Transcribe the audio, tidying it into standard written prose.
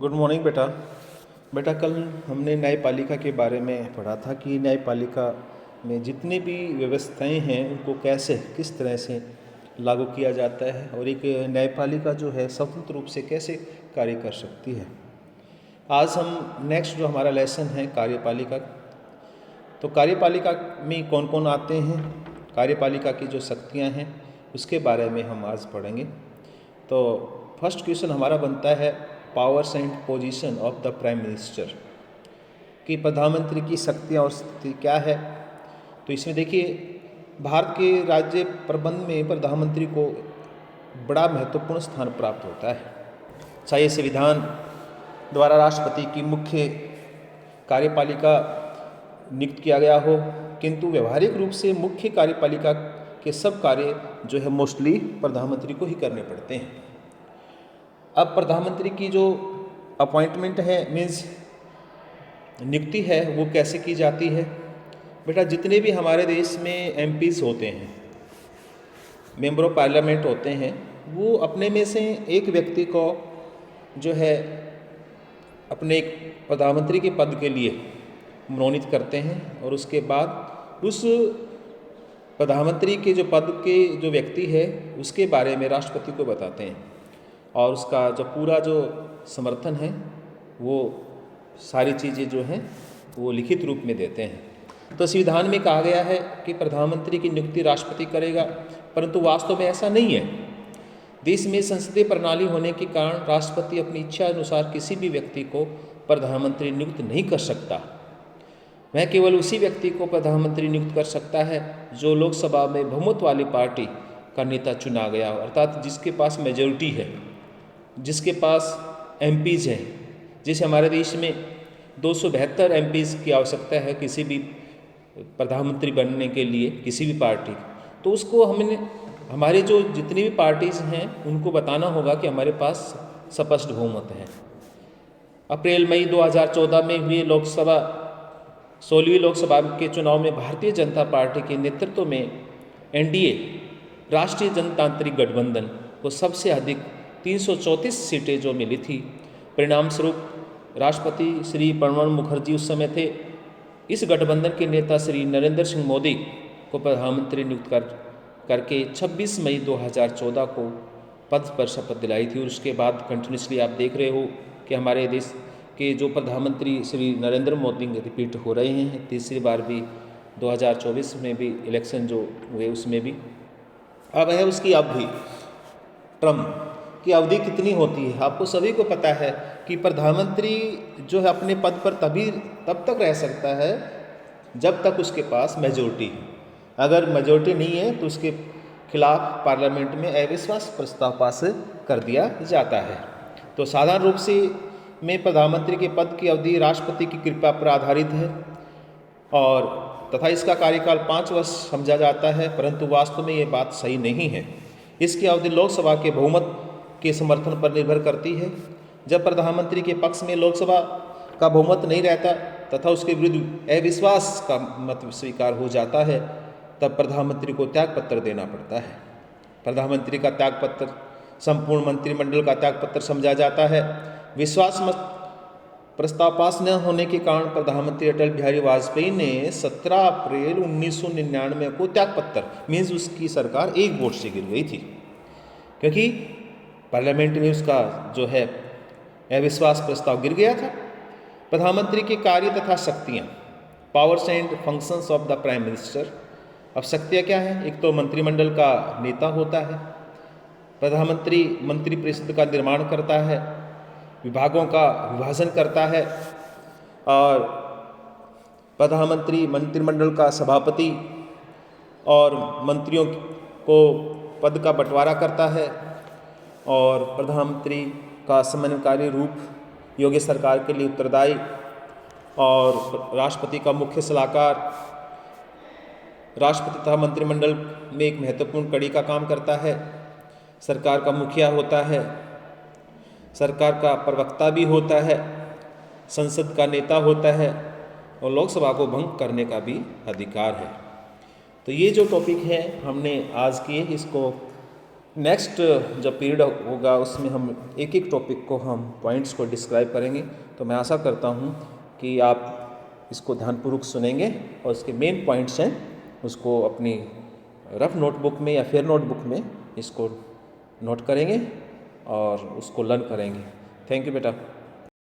Good morning बेटा। बेटा कल हमने न्यायपालिका के बारे में पढ़ा था कि न्यायपालिका में जितनी भी व्यवस्थाएं हैं उनको कैसे किस तरह से लागू किया जाता है और एक न्यायपालिका जो है स्वतंत्र रूप से कैसे कार्य कर सकती है। आज हम नेक्स्ट जो हमारा लेसन है कार्यपालिका, तो कार्यपालिका में कौन कौन आते हैं, कार्यपालिका की जो शक्तियाँ हैं उसके बारे में हम आज पढ़ेंगे। तो फर्स्ट क्वेश्चन हमारा बनता है powers and position of the prime minister, कि प्रधानमंत्री की शक्तियाँ और स्थिति क्या है। तो इसमें देखिए भारत के राज्य प्रबंध में प्रधानमंत्री को बड़ा महत्वपूर्ण स्थान प्राप्त होता है। चाहे संविधान द्वारा राष्ट्रपति की मुख्य कार्यपालिका नियुक्त किया गया हो, किंतु व्यवहारिक रूप से मुख्य कार्यपालिका के सब कार्य जो है मोस्टली प्रधानमंत्री को ही करने पड़ते हैं। अब प्रधानमंत्री की जो अपॉइंटमेंट है मीन्स नियुक्ति है वो कैसे की जाती है। बेटा जितने भी हमारे देश में एमपीज़ होते हैं, मेंबर ऑफ पार्लियामेंट होते हैं, वो अपने में से एक व्यक्ति को जो है अपने एक प्रधानमंत्री के पद के लिए मनोनीत करते हैं और उसके बाद उस प्रधानमंत्री के जो पद के जो व्यक्ति है उसके बारे में राष्ट्रपति को बताते हैं और उसका जो पूरा जो समर्थन है वो सारी चीज़ें जो हैं वो लिखित रूप में देते हैं। तो संविधान में कहा गया है कि प्रधानमंत्री की नियुक्ति राष्ट्रपति करेगा, परंतु वास्तव में ऐसा नहीं है। देश में संसदीय प्रणाली होने के कारण राष्ट्रपति अपनी इच्छा अनुसार किसी भी व्यक्ति को प्रधानमंत्री नियुक्त नहीं कर सकता। वह केवल उसी व्यक्ति को प्रधानमंत्री नियुक्त कर सकता है जो लोकसभा में बहुमत वाली पार्टी का नेता चुना गया हो, अर्थात जिसके पास मेजॉरिटी है, जिसके पास एमपीज़ हैं। जैसे हमारे देश में 272 एमपीज़ की आवश्यकता है किसी भी प्रधानमंत्री बनने के लिए किसी भी पार्टी, तो उसको हमने हमारे जो जितनी भी पार्टीज़ हैं उनको बताना होगा कि हमारे पास स्पष्ट बहुमत है। अप्रैल मई 2014 में हुए 16वीं लोकसभा के चुनाव में भारतीय जनता पार्टी के नेतृत्व में एनडीए राष्ट्रीय जनतांत्रिक गठबंधन को सबसे अधिक 334 सीटें जो मिली थी। परिणाम स्वरूप राष्ट्रपति श्री प्रणब मुखर्जी उस समय थे। इस गठबंधन के नेता श्री नरेंद्र सिंह मोदी को प्रधानमंत्री नियुक्त करके 26 मई 2014 को पद पर शपथ दिलाई थी और उसके बाद कंटिन्यूसली आप देख रहे हो कि हमारे देश के जो प्रधानमंत्री श्री नरेंद्र मोदी रिपीट हो रहे हैं। तीसरी बार भी 2024 में भी इलेक्शन जो हुए उसमें भी। अब है उसकी अवधि, टर्म की अवधि कितनी होती है। आपको सभी को पता है कि प्रधानमंत्री जो है अपने पद पर तब तक रह सकता है जब तक उसके पास मेजॉरिटी है। अगर मेजॉरिटी नहीं है तो उसके खिलाफ पार्लियामेंट में अविश्वास प्रस्ताव पास कर दिया जाता है। तो साधारण रूप से में प्रधानमंत्री के पद की अवधि राष्ट्रपति की कृपा पर आधारित है और तथा इसका कार्यकाल 5 वर्ष समझा जाता है, परंतु वास्तव में ये बात सही नहीं है। इसकी अवधि लोकसभा के बहुमत के समर्थन पर निर्भर करती है। जब प्रधानमंत्री के पक्ष में लोकसभा का बहुमत नहीं रहता तथा उसके विरुद्ध अविश्वास का मत स्वीकार हो जाता है तब प्रधानमंत्री को त्यागपत्र देना पड़ता है। प्रधानमंत्री का त्यागपत्र संपूर्ण मंत्रिमंडल का त्यागपत्र समझा जाता है। विश्वास मत प्रस्ताव पास न होने के कारण प्रधानमंत्री अटल बिहारी वाजपेयी ने 17 अप्रैल 1999 को त्यागपत्र मीन्स उसकी सरकार एक वोट से गिर गई थी, क्योंकि पार्लियामेंट में उसका जो है अविश्वास प्रस्ताव गिर गया था। प्रधानमंत्री के कार्य तथा शक्तियाँ, powers and functions of the prime minister. अब शक्तियाँ क्या हैं? एक तो मंत्रिमंडल का नेता होता है, प्रधानमंत्री मंत्रिपरिषद का निर्माण करता है, विभागों का विभाजन करता है और प्रधानमंत्री मंत्रिमंडल का सभापति और मंत्रियों को पद का बंटवारा करता है और प्रधानमंत्री का समन्वयकारी रूप योग्य सरकार के लिए उत्तरदायी और राष्ट्रपति का मुख्य सलाहकार, राष्ट्रपति तथा मंत्रिमंडल में एक महत्वपूर्ण कड़ी का काम करता है। सरकार का मुखिया होता है, सरकार का प्रवक्ता भी होता है, संसद का नेता होता है और लोकसभा को भंग करने का भी अधिकार है। तो ये जो टॉपिक है हमने आज किए, इसको नेक्स्ट जब पीरियड होगा उसमें हम एक एक टॉपिक को हम पॉइंट्स को डिस्क्राइब करेंगे। तो मैं आशा करता हूँ कि आप इसको ध्यानपूर्वक सुनेंगे और इसके मेन पॉइंट्स हैं उसको अपनी रफ नोटबुक में या फेयर नोटबुक में इसको नोट करेंगे और उसको लर्न करेंगे। थैंक यू बेटा।